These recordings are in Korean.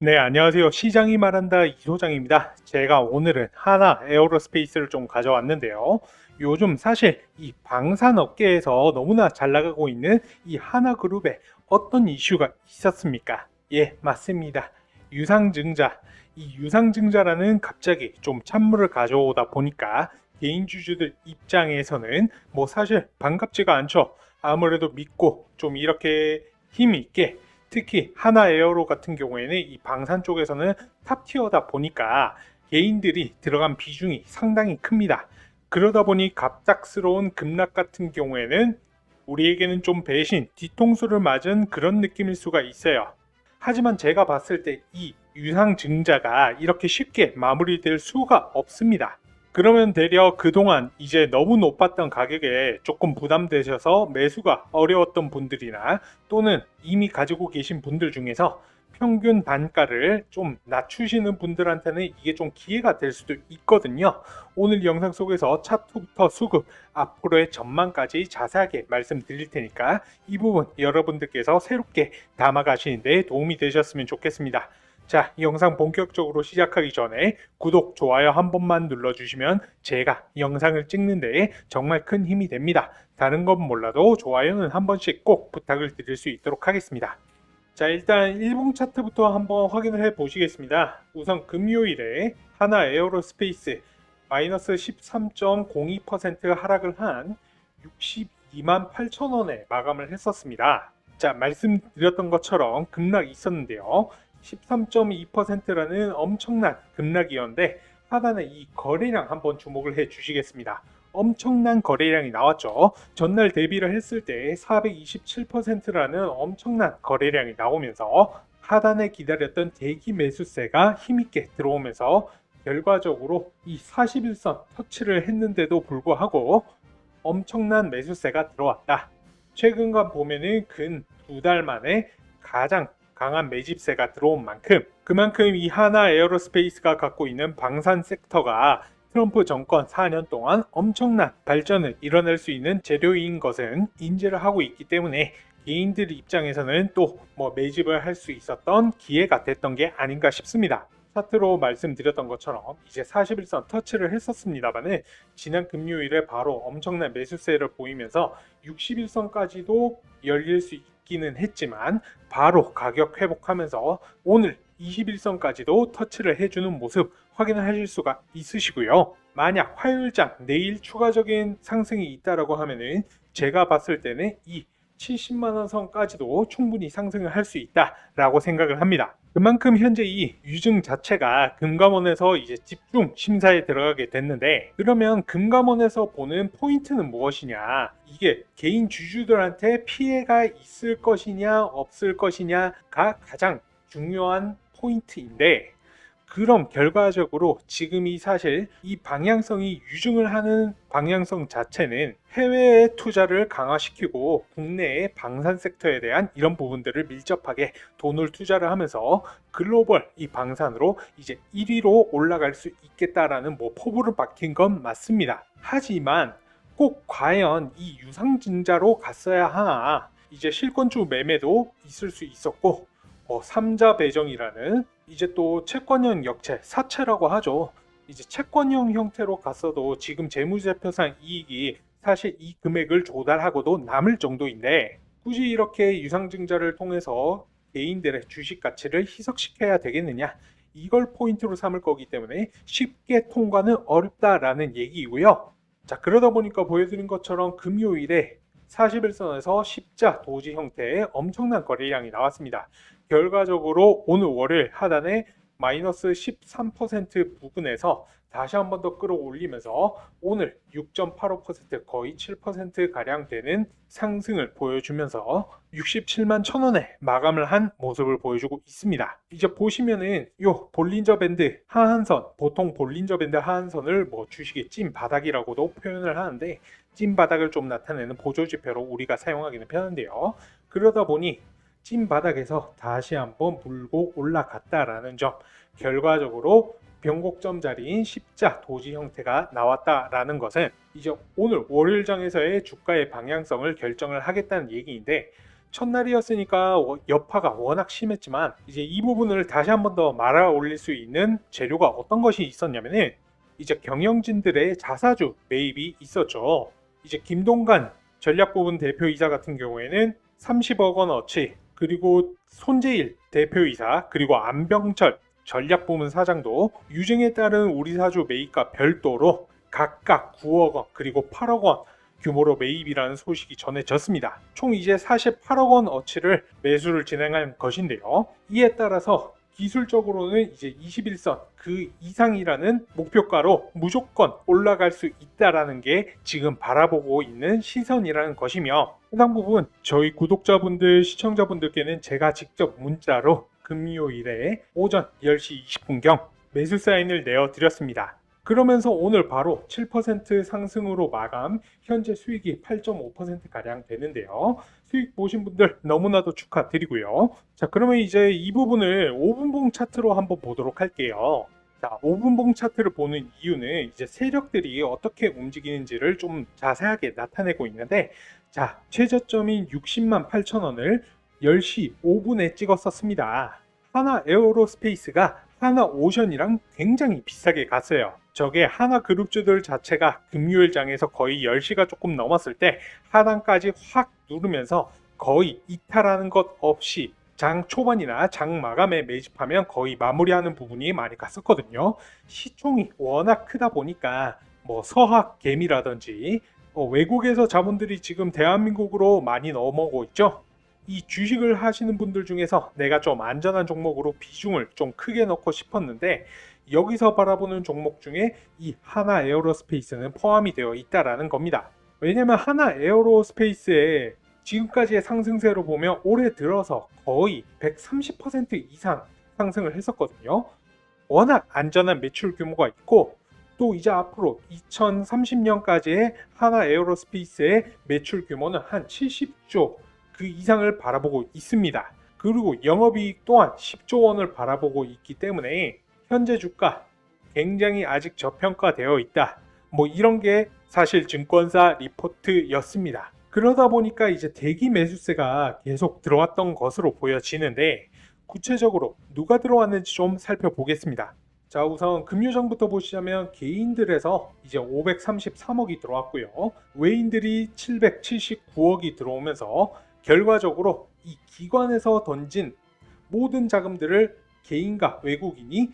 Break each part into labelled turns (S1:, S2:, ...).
S1: 네, 안녕하세요. 시장이 말한다 이소장입니다. 제가 오늘은 하나 에어로스페이스를 좀 가져왔는데요. 요즘 사실 이 방산 업계에서 너무나 잘 나가고 있는 이 하나그룹에 어떤 이슈가 있었습니까? 예, 맞습니다. 유상증자. 이 유상증자라는 갑자기 좀 찬물을 가져오다 보니까 개인 주주들 입장에서는 뭐 사실 반갑지가 않죠. 아무래도 믿고 좀 이렇게 힘 있게 특히 하나 에어로 같은 경우에는 이 방산 쪽에서는 탑티어다 보니까 개인들이 들어간 비중이 상당히 큽니다. 그러다 보니 갑작스러운 급락 같은 경우에는 우리에게는 좀 배신, 뒤통수를 맞은 그런 느낌일 수가 있어요. 하지만 제가 봤을 때 이 유상증자가 이렇게 쉽게 마무리될 수가 없습니다. 그러면 되려 그동안 이제 너무 높았던 가격에 조금 부담되셔서 매수가 어려웠던 분들이나 또는 이미 가지고 계신 분들 중에서 평균 단가를 좀 낮추시는 분들한테는 이게 좀 기회가 될 수도 있거든요. 오늘 영상 속에서 차트부터 수급, 앞으로의 전망까지 자세하게 말씀드릴 테니까 이 부분 여러분들께서 새롭게 담아가시는데 도움이 되셨으면 좋겠습니다. 자, 이 영상 본격적으로 시작하기 전에 구독, 좋아요 한 번만 눌러주시면 제가 영상을 찍는데 정말 큰 힘이 됩니다. 다른 건 몰라도 좋아요는 한 번씩 꼭 부탁을 드릴 수 있도록 하겠습니다. 자, 일단 일봉 차트부터 한번 확인을 해 보시겠습니다. 우선 금요일에 하나 에어로스페이스 마이너스 13.02% 하락을 한 62만 8천 원에 마감을 했었습니다. 자, 말씀드렸던 것처럼 급락이 있었는데요. 13.2%라는 엄청난 급락이었는데 하단에 이 거래량 한번 주목을 해 주시겠습니다. 엄청난 거래량이 나왔죠. 전날 대비를 했을 때 427%라는 엄청난 거래량이 나오면서 하단에 기다렸던 대기 매수세가 힘있게 들어오면서 결과적으로 이 41선 터치를 했는데도 불구하고 엄청난 매수세가 들어왔다. 최근과 보면은 근 2달 만에 가장 강한 매집세가 들어온 만큼 그만큼 이 하나 에어로스페이스가 갖고 있는 방산 섹터가 트럼프 정권 4년 동안 엄청난 발전을 이뤄낼 수 있는 재료인 것은 인지를 하고 있기 때문에 개인들 입장에서는 또 뭐 매집을 할 수 있었던 기회가 됐던 게 아닌가 싶습니다. 차트로 말씀드렸던 것처럼 이제 41선 터치를 했었습니다만은 지난 금요일에 바로 엄청난 매수세를 보이면서 61선까지도 열릴 수 있기는 했지만 바로 가격 회복하면서 오늘 21선까지도 터치를 해주는 모습 확인을 하실 수가 있으시고요. 만약 화요일장 내일 추가적인 상승이 있다라고 하면은 제가 봤을 때는 이 70만원 선까지도 충분히 상승을 할 수 있다라고 생각을 합니다. 그만큼 현재 이 유증 자체가 금감원에서 이제 집중 심사에 들어가게 됐는데 그러면 금감원에서 보는 포인트는 무엇이냐? 이게 개인 주주들한테 피해가 있을 것이냐 없을 것이냐가 가장 중요한 포인트인데 그럼 결과적으로 지금이 사실 이 방향성이 유증을 하는 방향성 자체는 해외의 투자를 강화시키고 국내의 방산 섹터에 대한 이런 부분들을 밀접하게 돈을 투자를 하면서 글로벌 이 방산으로 이제 1위로 올라갈 수 있겠다라는 뭐 포부를 박힌 건 맞습니다. 하지만 꼭 과연 이 유상증자로 갔어야 하나 이제 실권주 매매도 있을 수 있었고 삼자 배정이라는 이제 또 채권형 역채, 사채라고 하죠. 이제 채권형 형태로 갔어도 지금 재무제표상 이익이 사실 이 금액을 조달하고도 남을 정도인데 굳이 이렇게 유상증자를 통해서 개인들의 주식 가치를 희석시켜야 되겠느냐? 이걸 포인트로 삼을 거기 때문에 쉽게 통과는 어렵다라는 얘기이고요. 자, 그러다 보니까 보여드린 것처럼 금요일에 41선에서 십자 도지 형태의 엄청난 거래량이 나왔습니다. 결과적으로 오늘 월요일 하단에 마이너스 13% 부근에서 다시 한 번 더 끌어올리면서 오늘 6.85% 거의 7%가량 되는 상승을 보여주면서 67만 1,000원에 마감을 한 모습을 보여주고 있습니다. 이제 보시면은 요 볼린저 밴드 하한선, 보통 볼린저 밴드 하한선을 뭐 주식의 찐 바닥이라고도 표현을 하는데 찐 바닥을 좀 나타내는 보조지표로 우리가 사용하기는 편한데요. 그러다 보니 찐 바닥에서 다시 한번 물고 올라갔다라는 점, 결과적으로 변곡점 자리인 십자 도지 형태가 나왔다라는 것은 이제 오늘 월요일장에서의 주가의 방향성을 결정을 하겠다는 얘기인데 첫날이었으니까 여파가 워낙 심했지만 이제 이 부분을 다시 한 번 더 말아 올릴 수 있는 재료가 어떤 것이 있었냐면은 이제 경영진들의 자사주 매입이 있었죠. 이제 김동관 전략부문 대표이사 같은 경우에는 30억 원어치, 그리고 손재일 대표이사, 그리고 안병철 전략부문 사장도 유증에 따른 우리 사주 매입과 별도로 각각 9억 원 그리고 8억 원 규모로 매입이라는 소식이 전해졌습니다. 총 이제 48억 원 어치를 매수를 진행한 것인데요. 이에 따라서 기술적으로는 이제 21선 그 이상이라는 목표가로 무조건 올라갈 수 있다라는 게 지금 바라보고 있는 시선이라는 것이며, 해당 부분 저희 구독자분들, 시청자분들께는 제가 직접 문자로 금요일에 오전 10시 20분경 매수 사인을 내어드렸습니다. 그러면서 오늘 바로 7% 상승으로 마감, 현재 수익이 8.5%가량 되는데요. 수익 보신 분들 너무나도 축하드리고요. 자, 그러면 이제 이 부분을 5분봉 차트로 한번 보도록 할게요. 자, 5분봉 차트를 보는 이유는 이제 세력들이 어떻게 움직이는지를 좀 자세하게 나타내고 있는데, 자, 최저점인 60만 8천 원을 10시 5분에 찍었었습니다. 하나 에어로스페이스가 하나 오션이랑 굉장히 비싸게 갔어요. 저게 하나 그룹주들 자체가 금요일 장에서 거의 10시가 조금 넘었을 때 하단까지 확 누르면서 거의 이탈하는 것 없이 장 초반이나 장 마감에 매집하면 거의 마무리하는 부분이 많이 갔었거든요. 시총이 워낙 크다 보니까 뭐 서학 개미라든지 외국에서 자본들이 지금 대한민국으로 많이 넘어오고 있죠. 이 주식을 하시는 분들 중에서 내가 좀 안전한 종목으로 비중을 좀 크게 넣고 싶었는데, 여기서 바라보는 종목 중에 이 하나 에어로스페이스는 포함이 되어 있다라는 겁니다. 왜냐면 하나 에어로스페이스의 지금까지의 상승세로 보면 올해 들어서 거의 130% 이상 상승을 했었거든요. 워낙 안전한 매출 규모가 있고, 또 이제 앞으로 2030년까지의 하나 에어로스페이스의 매출 규모는 한 70조 그 이상을 바라보고 있습니다. 그리고 영업이익 또한 10조 원을 바라보고 있기 때문에 현재 주가 굉장히 아직 저평가되어 있다. 뭐 이런 게 사실 증권사 리포트였습니다. 그러다 보니까 이제 대기 매수세가 계속 들어왔던 것으로 보여지는데, 구체적으로 누가 들어왔는지 좀 살펴보겠습니다. 자, 우선 금요장부터 보시자면 개인들에서 이제 533억이 들어왔고요. 외인들이 779억이 들어오면서 결과적으로 이 기관에서 던진 모든 자금들을 개인과 외국인이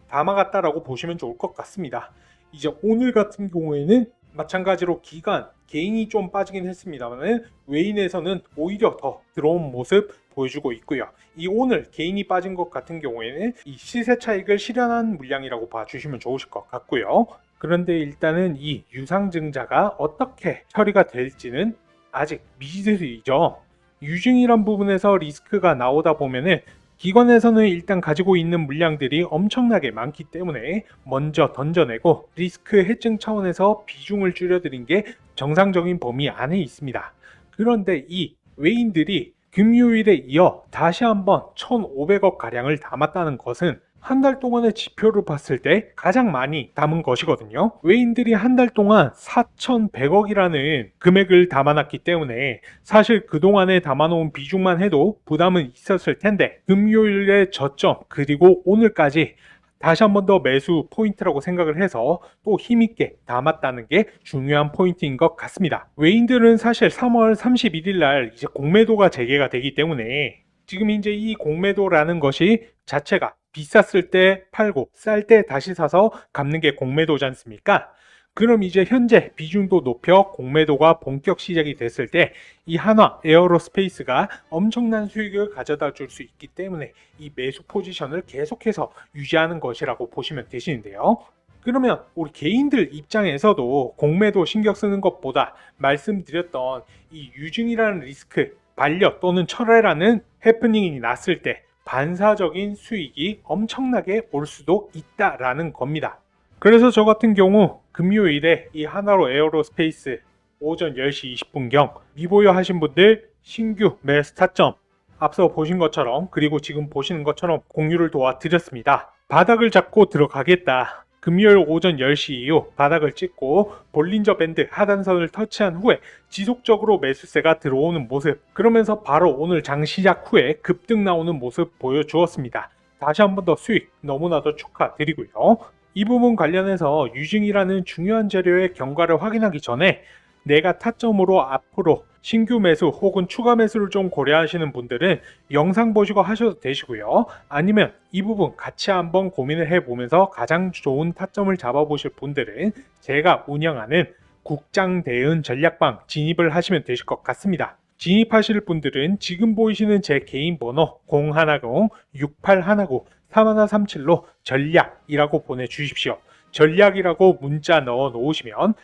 S1: 담아갔다라고 보시면 좋을 것 같습니다. 이제 오늘 같은 경우에는 마찬가지로 기관, 개인이 좀 빠지긴 했습니다만 외인에서는 오히려 더 들어온 모습 보여주고 있고요. 이 오늘 개인이 빠진 것 같은 경우에는 이 시세 차익을 실현한 물량이라고 봐주시면 좋으실 것 같고요. 그런데 일단은 이 유상증자가 어떻게 처리가 될지는 아직 미지수이죠. 유증이란 부분에서 리스크가 나오다 보면은 기관에서는 일단 가지고 있는 물량들이 엄청나게 많기 때문에 먼저 던져내고 리스크 해증 차원에서 비중을 줄여드린 게 정상적인 범위 안에 있습니다. 그런데 이 외인들이 금요일에 이어 다시 한번 1,500억 가량을 담았다는 것은 한 달 동안의 지표를 봤을 때 가장 많이 담은 것이거든요. 외인들이 한 달 동안 4,100억이라는 금액을 담아놨기 때문에 사실 그동안에 담아놓은 비중만 해도 부담은 있었을 텐데, 금요일의 저점 그리고 오늘까지 다시 한 번 더 매수 포인트라고 생각을 해서 또 힘있게 담았다는 게 중요한 포인트인 것 같습니다. 외인들은 사실 3월 31일 날 이제 공매도가 재개가 되기 때문에 지금 이제 이 공매도라는 것이 자체가 비쌌을 때 팔고 쌀 때 다시 사서 갚는 게 공매도지 않습니까? 그럼 이제 현재 비중도 높여 공매도가 본격 시작이 됐을 때 이 한화 에어로스페이스가 엄청난 수익을 가져다 줄 수 있기 때문에 이 매수 포지션을 계속해서 유지하는 것이라고 보시면 되시는데요. 그러면 우리 개인들 입장에서도 공매도 신경 쓰는 것보다 말씀드렸던 이 유증이라는 리스크, 반려 또는 철회라는 해프닝이 났을 때 반사적인 수익이 엄청나게 올 수도 있다라는 겁니다. 그래서 저 같은 경우 금요일에 이 하나로 에어로스페이스 오전 10시 20분경 미보유 하신 분들 신규 매수 타점 앞서 보신 것처럼, 그리고 지금 보시는 것처럼 공유를 도와드렸습니다. 바닥을 잡고 들어가겠다, 금요일 오전 10시 이후 바닥을 찍고 볼린저 밴드 하단선을 터치한 후에 지속적으로 매수세가 들어오는 모습, 그러면서 바로 오늘 장 시작 후에 급등 나오는 모습 보여주었습니다. 다시 한 번 더 수익 너무나도 축하드리고요. 이 부분 관련해서 유증이라는 중요한 재료의 경과를 확인하기 전에 내가 타점으로 앞으로 신규 매수 혹은 추가 매수를 좀 고려하시는 분들은 영상 보시고 하셔도 되시고요. 아니면 이 부분 같이 한번 고민을 해보면서 가장 좋은 타점을 잡아보실 분들은 제가 운영하는 국장대응 전략방 진입을 하시면 되실 것 같습니다. 진입하실 분들은 지금 보이시는 제 개인 번호 010-6819-3137로 전략이라고 보내주십시오. 전략이라고 문자 넣어 놓으시면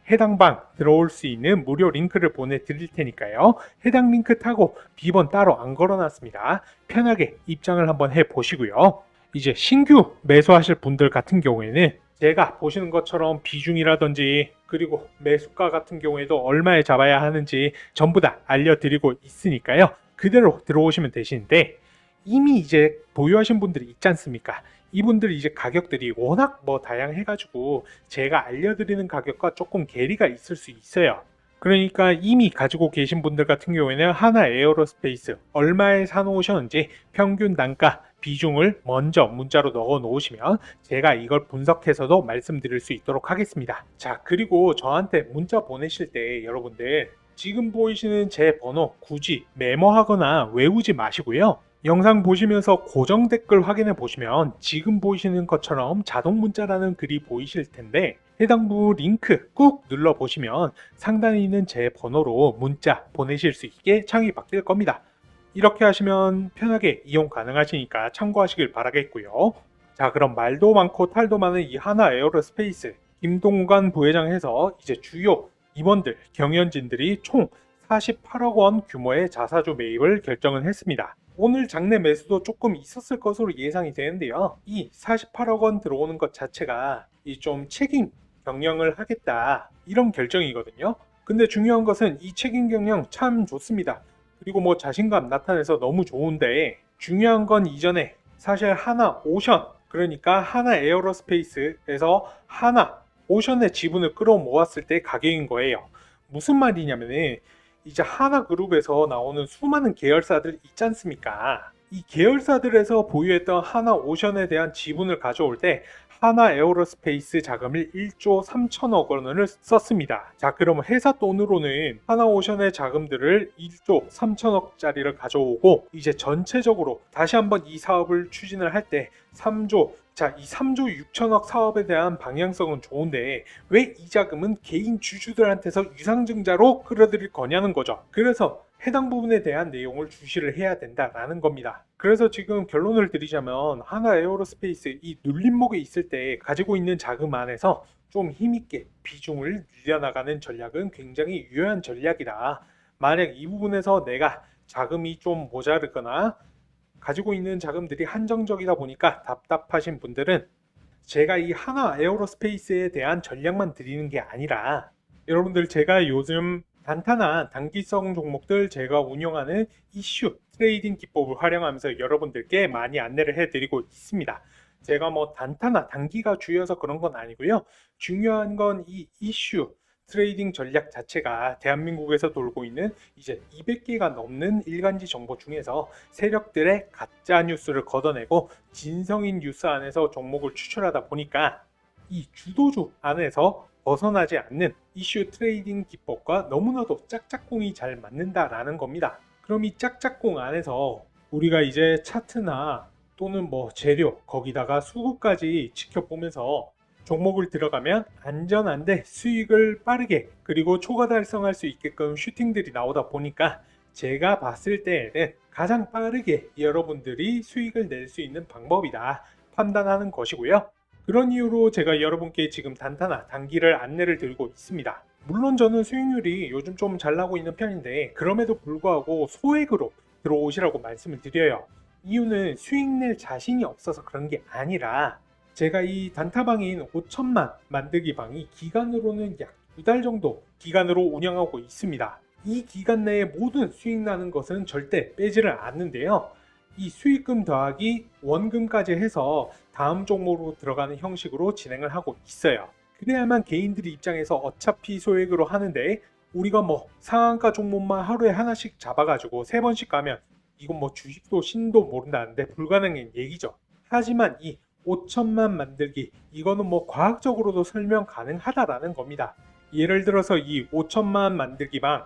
S1: 해당 방 들어올 수 있는 무료 링크를 보내드릴 테니까요. 해당 링크 타고 비번 따로 안 걸어놨습니다. 편하게 입장을 한번 해보시고요. 이제 신규 매수하실 분들 같은 경우에는 제가 보시는 것처럼 비중이라든지 그리고 매수가 같은 경우에도 얼마에 잡아야 하는지 전부 다 알려드리고 있으니까요. 그대로 들어오시면 되시는데, 이미 이제 보유하신 분들이 있지 않습니까? 이분들이 이제 가격들이 워낙 다양해가지고 제가 알려드리는 가격과 조금 괴리가 있을 수 있어요. 그러니까 이미 가지고 계신 분들 같은 경우에는 하나 에어로스페이스 얼마에 사놓으셨는지 평균 단가 비중을 먼저 문자로 넣어 놓으시면 제가 이걸 분석해서도 말씀드릴 수 있도록 하겠습니다. 자, 그리고 저한테 문자 보내실 때 여러분들 지금 보이시는 제 번호 굳이 메모하거나 외우지 마시고요. 영상 보시면서 고정 댓글 확인해 보시면 지금 보이시는 것처럼 자동 문자라는 글이 보이실 텐데 해당 부 링크 꾹 눌러 보시면 상단에 있는 제 번호로 문자 보내실 수 있게 창이 바뀔 겁니다. 이렇게 하시면 편하게 이용 가능하시니까 참고하시길 바라겠고요. 자, 그럼 말도 많고 탈도 많은 이 하나 에어로스페이스 김동관 부회장 해서 이제 주요 임원들, 경영진들이 총 48억 원 규모의 자사주 매입을 결정을 했습니다. 오늘 장내 매수도 조금 있었을 것으로 예상이 되는데요. 이 48억 원 들어오는 것 자체가 좀 책임 경영을 하겠다 이런 결정이거든요. 근데 중요한 것은 이 책임 경영 참 좋습니다. 그리고 자신감 나타내서 너무 좋은데 중요한 건 이전에 사실 하나 오션, 그러니까 하나 에어로스페이스에서 하나 오션의 지분을 끌어모았을 때 가격인 거예요. 무슨 말이냐면은 이제 하나그룹에서 나오는 수많은 계열사들 있지 않습니까? 이 계열사들에서 보유했던 하나오션에 대한 지분을 가져올 때 하나 에어로스페이스 자금을 1조 3천억 원을 썼습니다. 자, 그러면 회사 돈으로는 하나오션의 자금들을 1조 3천억짜리를 가져오고 이제 전체적으로 다시 한번 이 사업을 추진을 할 때 3조, 자, 이 3조 6천억 사업에 대한 방향성은 좋은데 왜 이 자금은 개인 주주들한테서 유상증자로 끌어들일 거냐는 거죠. 그래서 해당 부분에 대한 내용을 주시를 해야 된다라는 겁니다. 그래서 지금 결론을 드리자면 하나 에어로스페이스 이 눌림목에 있을 때 가지고 있는 자금 안에서 좀 힘있게 비중을 늘려나가는 전략은 굉장히 유효한 전략이다. 만약 이 부분에서 내가 자금이 좀 모자르거나 가지고 있는 자금들이 한정적이다 보니까 답답하신 분들은 제가 이 하나 에어로스페이스에 대한 전략만 드리는 게 아니라 여러분들 제가 요즘 단타나 단기성 종목들 제가 운영하는 이슈 트레이딩 기법을 활용하면서 여러분들께 많이 안내를 해드리고 있습니다. 제가 단타나 단기가 주여서 그런 건 아니고요. 중요한 건 이 이슈 트레이딩 전략 자체가 대한민국에서 돌고 있는 이제 200개가 넘는 일간지 정보 중에서 세력들의 가짜 뉴스를 걷어내고 진성인 뉴스 안에서 종목을 추출하다 보니까 이 주도주 안에서 벗어나지 않는 이슈 트레이딩 기법과 너무나도 짝짝꿍이 잘 맞는다라는 겁니다. 그럼 이 짝짝꿍 안에서 우리가 이제 차트나 또는 재료 거기다가 수급까지 지켜보면서 종목을 들어가면 안전한데 수익을 빠르게 그리고 초과 달성할 수 있게끔 슈팅들이 나오다 보니까 제가 봤을 때에는 가장 빠르게 여러분들이 수익을 낼 수 있는 방법이다 판단하는 것이고요. 그런 이유로 제가 여러분께 지금 단타나 단기를 안내를 드리고 있습니다. 물론 저는 수익률이 요즘 좀 잘 나고 있는 편인데 그럼에도 불구하고 소액으로 들어오시라고 말씀을 드려요. 이유는 수익 낼 자신이 없어서 그런 게 아니라 제가 이 단타방인 5천만 만들기 방이 기간으로는 약 2달 정도 기간으로 운영하고 있습니다. 이 기간 내에 모든 수익 나는 것은 절대 빼지를 않는데요. 이 수익금 더하기 원금까지 해서 다음 종목으로 들어가는 형식으로 진행을 하고 있어요. 그래야만 개인들 입장에서 어차피 소액으로 하는데 우리가 뭐 상한가 종목만 하루에 하나씩 잡아가지고 3번씩 가면 이건 뭐 주식도 신도 모른다는데 불가능한 얘기죠. 하지만 이 5천만 만들기 이거는 뭐 과학적으로도 설명 가능하다라는 겁니다. 예를 들어서 이 5천만 만들기방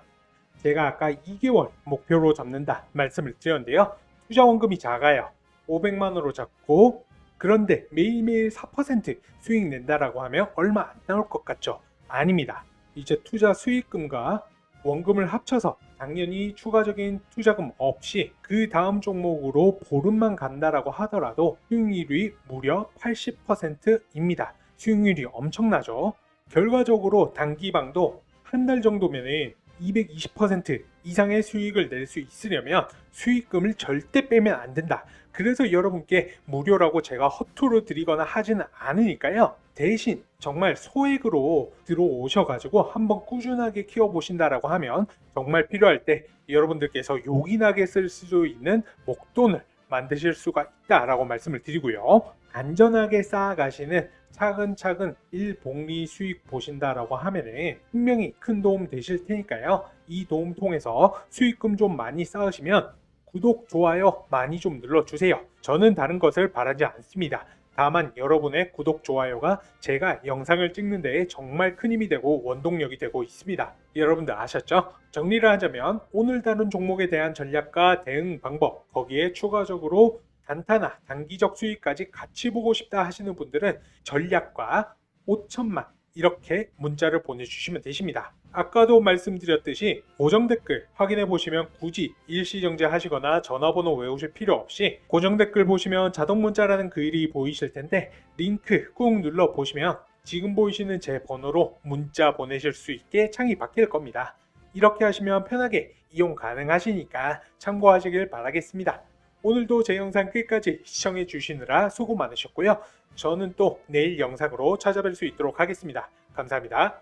S1: 제가 아까 2개월 목표로 잡는다 말씀을 드렸는데요. 투자 원금이 작아요. 500만으로 잡고 그런데 매일매일 4% 수익 낸다라고 하면 얼마 안 나올 것 같죠? 아닙니다. 이제 투자 수익금과 원금을 합쳐서 당연히 추가적인 투자금 없이 그 다음 종목으로 보름만 간다라고 하더라도 수익률이 무려 80%입니다. 수익률이 엄청나죠? 결과적으로 단기방도 한 달 정도면은 220% 이상의 수익을 낼 수 있으려면 수익금을 절대 빼면 안 된다. 그래서 여러분께 무료라고 제가 허투루 드리거나 하지는 않으니까요. 대신 정말 소액으로 들어오셔가지고 한번 꾸준하게 키워보신다라고 하면 정말 필요할 때 여러분들께서 요긴하게 쓸 수 있는 목돈을 만드실 수가 있다라고 말씀을 드리고요. 안전하게 쌓아가시는 차근차근 일복리 수익 보신다라고 하면은 분명히 큰 도움 되실 테니까요. 이 도움 통해서 수익금 좀 많이 쌓으시면 구독, 좋아요 많이 좀 눌러주세요. 저는 다른 것을 바라지 않습니다. 다만 여러분의 구독, 좋아요가 제가 영상을 찍는 데에 정말 큰 힘이 되고 원동력이 되고 있습니다. 여러분들 아셨죠? 정리를 하자면 오늘 다룬 종목에 대한 전략과 대응 방법, 거기에 추가적으로 단타나 단기적 수익까지 같이 보고 싶다 하시는 분들은 전략과 5천만 이렇게 문자를 보내주시면 되십니다. 아까도 말씀드렸듯이 고정 댓글 확인해 보시면 굳이 일시정지 하시거나 전화번호 외우실 필요 없이 고정 댓글 보시면 자동 문자라는 글이 보이실 텐데 링크 꾹 눌러 보시면 지금 보이시는 제 번호로 문자 보내실 수 있게 창이 바뀔 겁니다. 이렇게 하시면 편하게 이용 가능하시니까 참고하시길 바라겠습니다. 오늘도 제 영상 끝까지 시청해 주시느라 수고 많으셨고요. 저는 또 내일 영상으로 찾아뵐 수 있도록 하겠습니다. 감사합니다.